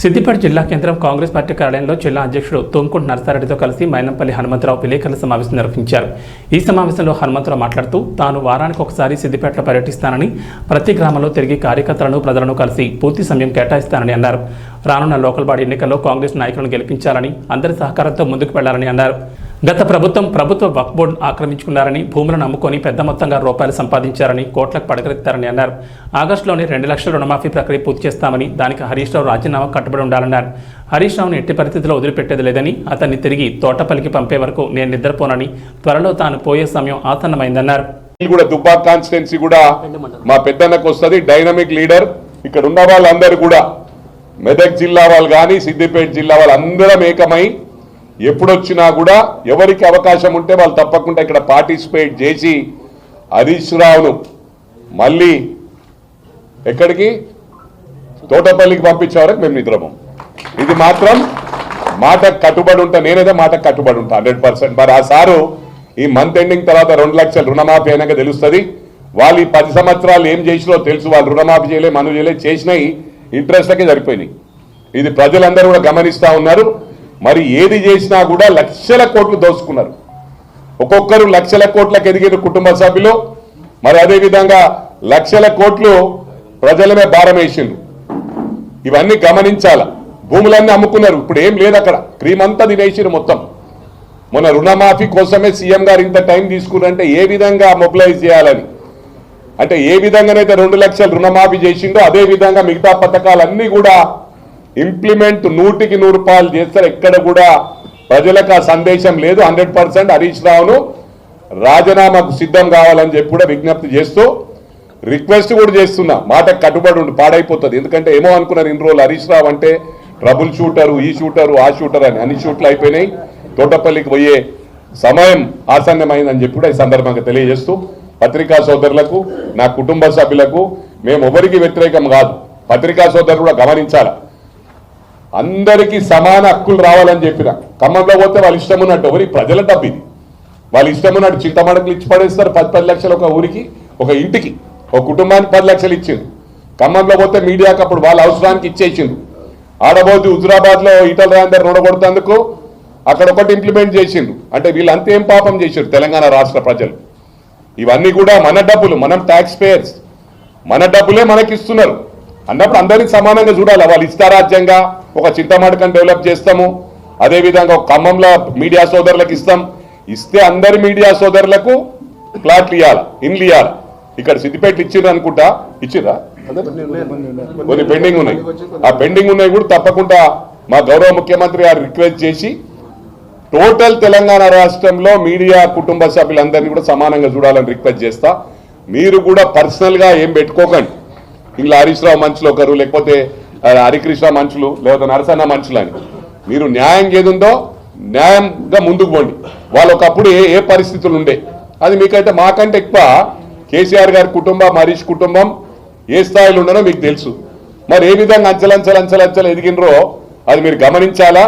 సిద్దిపేట జిల్లా కేంద్రం కాంగ్రెస్ పార్టీ కార్యాలయంలో జిల్లా అధ్యక్షుడు తోంకుంట నరసారెడ్డితో కలిసి మైనంపల్లి హనుమంతరావు విలేకరుల సమావేశం నిర్వహించారు. ఈ సమావేశంలో హనుమంతరావు మాట్లాడుతూ తాను వారానికి ఒకసారి సిద్దిపేటలో పర్యటిస్తానని, ప్రతి గ్రామంలో తిరిగి కార్యకర్తలను ప్రజలను కలిసి పూర్తి సమయం కేటాయిస్తానని అన్నారు. రానున్న లోకల్ బాడీ ఎన్నికల్లో కాంగ్రెస్ నాయకులను గెలిపించాలని, అందరి సహకారంతో ముందుకు వెళ్లాలని అన్నారు. గత ప్రభుత్వ వక్ఫ్ బోర్డు ఆక్రమించుకున్నారని, భూములను అమ్ముకొని పెద్ద మొత్తంగా రూపాయలు సంపాదించారని, కోట్లకు పడగెత్తారని అన్నారు. ఆగస్టులోనే 2 లక్షల రుణమాఫీ ప్రక్రియ పూర్తి చేస్తామని, దానికి హరీష్ రావు రాజీనామా కట్టుబడి ఉండాలన్నారు. హరీష్ రావును ఎట్టి పరిస్థితుల్లో వదిలిపెట్టేది లేదని, అతన్ని తిరిగి తోటపల్లికి పంపే వరకు నేను నిద్రపోనని, త్వరలో తాను పోయే సమయం ఆసన్నమైందన్నారు. దుబ్బాక కాన్స్టిట్యున్సీ కూడా మా పెద్దన్నకు వస్తుంది. Dynamic leader. ఇక్కడ ఉన్న వాళ్ళందరూ కూడా మెదక్ జిల్లా వాళ్ళు కానీ సిద్దిపేట జిల్లా వాళ్ళందరం ఏకమై ఎప్పుడొచ్చినా కూడా ఎవరికి అవకాశం ఉంటే వాళ్ళు తప్పకుండా ఇక్కడ పార్టిసిపేట్ చేసి హరీష్ రావును మళ్ళీ ఎక్కడికి తోటపల్లికి పంపించే వరకు మేము నిద్రపోం. ఇది మాత్రం మాటకు కట్టుబడి ఉంటా. నేనేదో మాటకు కట్టుబడి ఉంటా 100%. మరి ఆ సారు ఈ మంత్ ఎండింగ్ తర్వాత 2 లక్షల రుణమాఫీ అయినాక తెలుస్తుంది. వాళ్ళు ఈ 10 సంవత్సరాలు ఏం చేసినో తెలుసు. వాళ్ళు రుణమాఫీ చేయలే, మను చేయలే, చేసినాయి ఇంట్రెస్ట్లకే సరిపోయినాయి. ఇది ప్రజలందరూ కూడా గమనిస్తూ ఉన్నారు. మరి ఏది చేసినా కూడా లక్షల కోట్లు దోచుకున్నారు. ఒక్కొక్కరు లక్షల కోట్లకు ఎదిగిన కుటుంబ సభ్యులు. మరి అదేవిధంగా లక్షల కోట్లు ప్రజలమే భారం వేసిండ్రు. ఇవన్నీ గమనించాల. భూములన్నీ అమ్ముకున్నారు. ఇప్పుడు ఏం లేదు అక్కడ. క్రీమ్ అంతా తినేసిరు మొత్తం. మొన్న రుణమాఫీ కోసమే సీఎం గారు ఇంత టైం తీసుకున్నారంటే ఏ విధంగా మొబిలైజ్ చేయాలని, అంటే ఏ విధంగానైతే 2 లక్షల రుణమాఫీ చేసిండో అదే విధంగా మిగతా పథకాలన్నీ కూడా ఇంప్లిమెంట్ 100కి 100 రూపాయలు చేస్తారు. ఎక్కడ కూడా ప్రజలకు ఆ సందేశం లేదు. 100% హరీష్ రావును రాజీనామాకు సిద్ధం కావాలని చెప్పి కూడా విజ్ఞప్తి చేస్తూ రిక్వెస్ట్ కూడా చేస్తున్నా. మాటకు కట్టుబడి ఉండి పాడైపోతుంది. ఎందుకంటే ఏమో అనుకున్నారు ఇన్ని రోజులు హరీష్ రావు అంటే ట్రబుల్ షూటరు, ఈ షూటరు, ఆ షూటర్ అని. అన్ని షూట్లు అయిపోయినాయి. తోటపల్లికి పోయే సమయం ఆసన్నమైందని చెప్పి కూడా ఈ సందర్భంగా తెలియజేస్తూ పత్రికా సోదరులకు, నా కుటుంబ సభ్యులకు మేము ఎవరికి వ్యతిరేకం కాదు. పత్రికా సోదరులు కూడా గమనించాలి. అందరికీ సమాన హక్కులు రావాలని చెప్పిన. ఖమ్మంలో పోతే వాళ్ళు ఇష్టం ఉన్నట్టు, ఎవరికి ప్రజల డబ్బు ఇది, వాళ్ళు ఇష్టం ఉన్నట్టు చింతమడకలు ఇచ్చి పడేస్తారు. 10 లక్షలు ఒక ఊరికి, ఒక ఇంటికి, ఒక కుటుంబానికి 10 లక్షలు ఇచ్చిండు. ఖమ్మంలో పోతే మీడియాకి అప్పుడు వాళ్ళ అవసరానికి ఇచ్చేసిండు. ఆడబోతు హుజురాబాద్లో ఈటల రాజేందర్ నొడగొడుతందుకు అక్కడ ఒకటి ఇంప్లిమెంట్ చేసిండు. అంటే వీళ్ళంతా ఏం పాపం చేశారు తెలంగాణ రాష్ట్ర ప్రజలు. ఇవన్నీ కూడా మన డబ్బులు, మనం ట్యాక్స్ పేయర్స్, మన డబ్బులే మనకి ఇస్తున్నారు అన్నప్పుడు అందరినీ సమానంగా చూడాలి. వాళ్ళు ఇష్టారాజ్యంగా ఒక చింతమడకని డెవలప్ చేస్తాము, అదేవిధంగా ఒక ఖమ్మంలో మీడియా సోదరులకు ఇస్తాం. ఇస్తే అందరి మీడియా సోదరులకు ప్లాట్లు ఇవ్వాలి, ఇండ్లు ఇవ్వాలి. ఇక్కడ సిద్దిపేట ఇచ్చిర్రు అనుకుంటా, ఇచ్చిర్రా? కొన్ని పెండింగ్ ఉన్నాయి. ఆ పెండింగ్ ఉన్నాయి కూడా తప్పకుండా మా గౌరవ ముఖ్యమంత్రి గారు రిక్వెస్ట్ చేసి టోటల్ తెలంగాణ రాష్ట్రంలో మీడియా కుటుంబ సభ్యులందరినీ కూడా సమానంగా చూడాలని రిక్వెస్ట్ చేస్తా. మీరు కూడా పర్సనల్గా ఏం పెట్టుకోకండి. ఇలా హరీష్ రావు మనుషులు ఒకరు, లేకపోతే హరికృష్ణ మనుషులు, లేకపోతే నరసన్న మనుషులు అని. మీరు న్యాయం ఏదుందో న్యాయంగా ముందుకు పోండి. వాళ్ళు ఒకప్పుడు ఏ పరిస్థితులు ఉండే అది మీకైతే మాకంటే ఎక్కువ కేసీఆర్ గారి కుటుంబం, హరీష్ కుటుంబం ఏ స్థాయిలో ఉండనో మీకు తెలుసు. మరి ఏ విధంగా అంచెలంచెలు ఎదిగినరో అది మీరు గమనించాలా.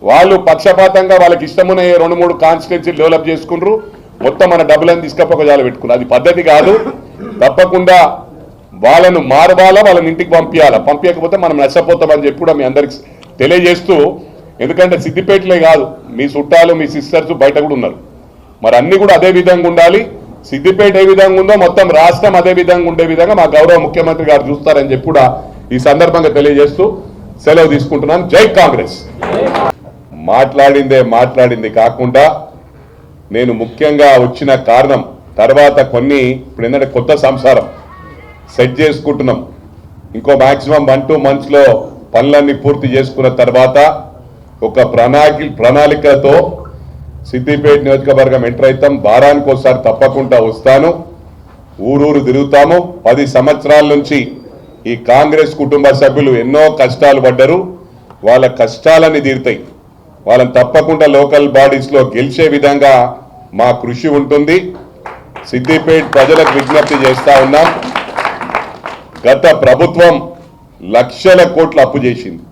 వాళ్ళు పక్షపాతంగా వాళ్ళకి ఇష్టమున్న 2-3 కాన్స్టిట్యున్సీలు డెవలప్ చేసుకున్నారు. మొత్తం మన డబ్బులను తీసుకపోక పెట్టుకున్నారు. అది పద్ధతి కాదు. తప్పకుండా వాళ్ళను మారవాలా, వాళ్ళని ఇంటికి పంపించాలా. పంపించకపోతే మనం నష్టపోతామని చెప్పి కూడా మీ అందరికి తెలియజేస్తూ, ఎందుకంటే సిద్దిపేటలే కాదు మీ చుట్టాలు, మీ సిస్టర్స్ బయట కూడా ఉన్నారు. మరి అన్ని కూడా అదే విధంగా ఉండాలి. సిద్దిపేట ఏ విధంగా ఉందో మొత్తం రాష్ట్రం అదే విధంగా ఉండే విధంగా మా గౌరవ ముఖ్యమంత్రి గారు చూస్తారని చెప్పి కూడా ఈ సందర్భంగా తెలియజేస్తూ సెలవు తీసుకుంటున్నాను. జై కాంగ్రెస్. మాట్లాడింది కాకుండా నేను ముఖ్యంగా వచ్చిన కారణం తర్వాత కొన్ని ఇప్పుడు ఏంటంటే కొత్త సంసారం సెట్ చేసుకుంటున్నాం. ఇంకో మాక్సిమం 1-2 మంత్స్లో పనులన్నీ పూర్తి చేసుకున్న తర్వాత ఒక ప్రణాళికతో సిద్దిపేట నియోజకవర్గం ఎంటర్ అవుతాం. వారానికి ఒకసారి తప్పకుండా వస్తాను. ఊరూరు తిరుగుతాము. 10 సంవత్సరాల నుంచి ఈ కాంగ్రెస్ కుటుంబ సభ్యులు ఎన్నో కష్టాలు పడ్డారు. వాళ్ళ కష్టాలన్నీ తీరుతాయి. వాళ్ళని తప్పకుండా లోకల్ బాడీస్లో గెలిచే విధంగా మా కృషి ఉంటుంది. సిద్దిపేట ప్రజలకు విజ్ఞప్తి చేస్తా ఉన్నాం. గత ప్రభుత్వం లక్షల కోట్లు అప్పు చేసింది.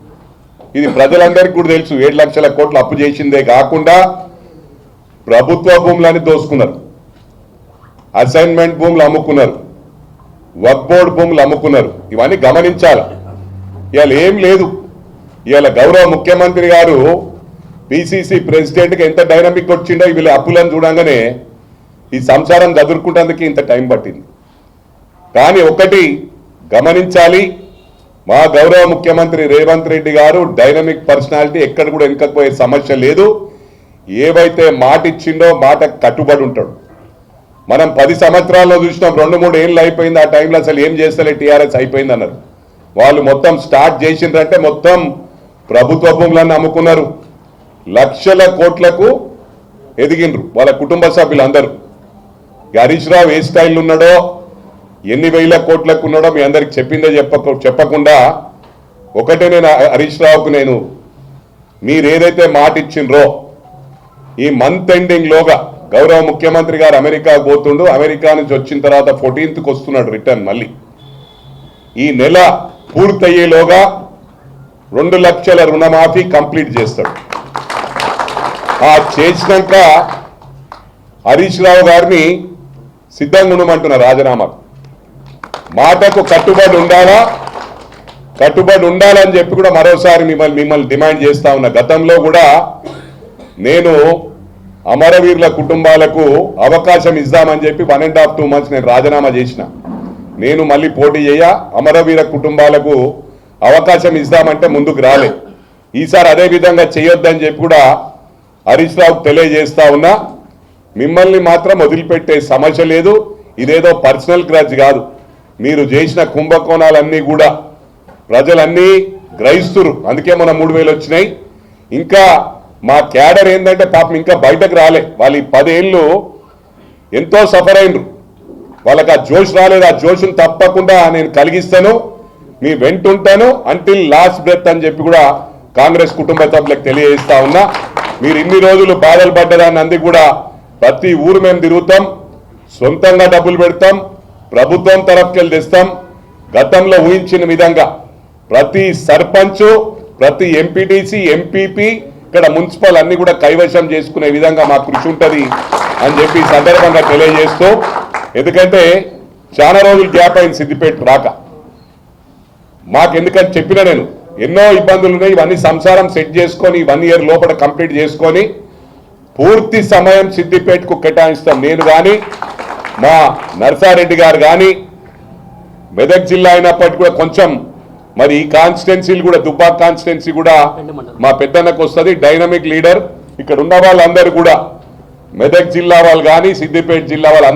ఇది ప్రజలందరికీ కూడా తెలుసు. 7 లక్షల కోట్లు అప్పు చేసిందే కాకుండా ప్రభుత్వ భూములని దోసుకున్నారు, అసైన్మెంట్ భూములు అమ్ముకున్నారు, వక్ఫ్ బోర్డు భూములు అమ్ముకున్నారు. ఇవన్నీ గమనించాలి. ఇవాళ ఏం లేదు. ఇవాళ గౌరవ ముఖ్యమంత్రి గారు పిసిసి ప్రెసిడెంట్కి ఎంత డైనమిక్ వచ్చిండో వీళ్ళ అప్పులను చూడంగానే ఈ సంసారం చదువుకుంటేందుకు ఇంత టైం పట్టింది. కానీ ఒకటి గమనించాలి, మా గౌరవ ముఖ్యమంత్రి రేవంత్ రెడ్డి గారు డైనమిక్ పర్సనాలిటీ, ఎక్కడ కూడా వెనకపోయే సమస్య లేదు. ఏవైతే మాట ఇచ్చిండో మాట కట్టుబడి ఉంటాడు. మనం 10 సంవత్సరాల్లో చూసినాం, 2-3 ఏళ్ళు అయిపోయింది. ఆ టైంలో అసలు ఏం చేస్తలే టీఆర్ఎస్ అయిపోయింది అన్నారు. వాళ్ళు మొత్తం స్టార్ట్ చేసిండ్రంటే మొత్తం ప్రభుత్వ భూములను అమ్ముకున్నారు. లక్షల కోట్లకు ఎదిగిండ్రు వాళ్ళ కుటుంబ సభ్యులందరూ. హరీష్ రావు ఏ స్టైల్ ఉన్నాడో, ఎన్ని వేల కోట్లకు ఉన్నాడో మీ అందరికి చెప్పిందే చెప్పకుండా ఒకటే నేను హరీష్ రావుకు నేను మీరు ఏదైతే మాట ఇచ్చిండ్రో ఈ మంత్ ఎండింగ్ లోగా గౌరవ ముఖ్యమంత్రి గారు అమెరికాకు పోతుండు. అమెరికా నుంచి వచ్చిన తర్వాత 14th వస్తున్నాడు రిటర్న్. మళ్ళీ ఈ నెల పూర్తయ్యేలోగా 2 లక్షల రుణమాఫీ కంప్లీట్ చేస్తాడు. ఆ చేసినాక హరీష్ రావు గారిని సిద్ధంగా ఉండమంటున్నారు రాజీనామాకు. మాటకు కట్టుబడి ఉండాలా, కట్టుబడి ఉండాలని చెప్పి కూడా మరోసారి మిమ్మల్ని డిమాండ్ చేస్తా ఉన్నా. గతంలో కూడా నేను అమరవీరుల కుటుంబాలకు అవకాశం ఇద్దామని చెప్పి 1.5-2 months నేను రాజీనామా చేసిన. నేను మళ్ళీ పోటీ చేయ, అమరవీర కుటుంబాలకు అవకాశం ఇద్దామంటే ముందుకు రాలే. ఈసారి అదే విధంగా చేయొద్దని చెప్పి కూడా హరీష్ రావుకు తెలియజేస్తా ఉన్నా. మిమ్మల్ని మాత్రం వదిలిపెట్టే సమస్య లేదు. ఇదేదో పర్సనల్ గ్రడ్జ్ కాదు. మీరు చేసిన కుంభకోణాలన్నీ కూడా ప్రజలన్నీ గ్రహిస్తురు. అందుకే మన 3,000 వచ్చినాయి. ఇంకా మా క్యాడర్ ఏంటంటే పాపం ఇంకా బయటకు రాలే. వాళ్ళు ఈ 10 ఏళ్ళు ఎంతో సఫర్ అయినరు. వాళ్ళకి ఆ జోష్ రాలేదు. ఆ జోష్ను తప్పకుండా నేను కలిగిస్తాను, మీ వెంటుంటాను అంటిల్ లాస్ట్ బ్రెత్ అని చెప్పి కూడా కాంగ్రెస్ కుటుంబ సభ్యులకు తెలియజేస్తా ఉన్నా. మీరు ఇన్ని రోజులు బాధలు పడ్డదాన్ని అందుకు కూడా ప్రతి ఊరు మేము తిరుగుతాం, సొంతంగా డబ్బులు పెడతాం, ప్రభుత్వం తరఫుకెళ్ళి తెస్తాం. గతంలో ఊహించిన విధంగా ప్రతి సర్పంచ్, ప్రతి ఎంపీటీసీ, ఎంపీపీ, ఇక్కడ మున్సిపల్ అన్ని కూడా కైవశం చేసుకునే విధంగా మా కృషి ఉంటుంది అని చెప్పి ఈ సందర్భంగా తెలియజేస్తూ, ఎందుకంటే చాలా రోజులు గ్యాప్ అయింది సిద్దిపేట రాక. మాకెందుకని చెప్పినా నేను ఎన్నో ఇబ్బందులు ఉన్నాయి. ఇవన్నీ సంసారం సెట్ చేసుకొని 1 year లోపల కంప్లీట్ చేసుకొని పూర్తి సమయం సిద్దిపేటకు కేటాయిస్తాం. నేను కానీ మా నర్సారెడ్డి గారు కానీ, మెదక్ జిల్లా అయినప్పటికీ కూడా కొంచెం మరి ఈ కాన్స్టిట్యున్సీలు కూడా దుబ్బాక్ కాన్స్టిట్యున్సీ కూడా మా పెద్దన్నకు వస్తుంది. Dynamic leader. ఇక్కడ ఉన్న వాళ్ళందరూ కూడా మెదక్ జిల్లా వాళ్ళు కానీ సిద్దిపేట జిల్లా వాళ్ళు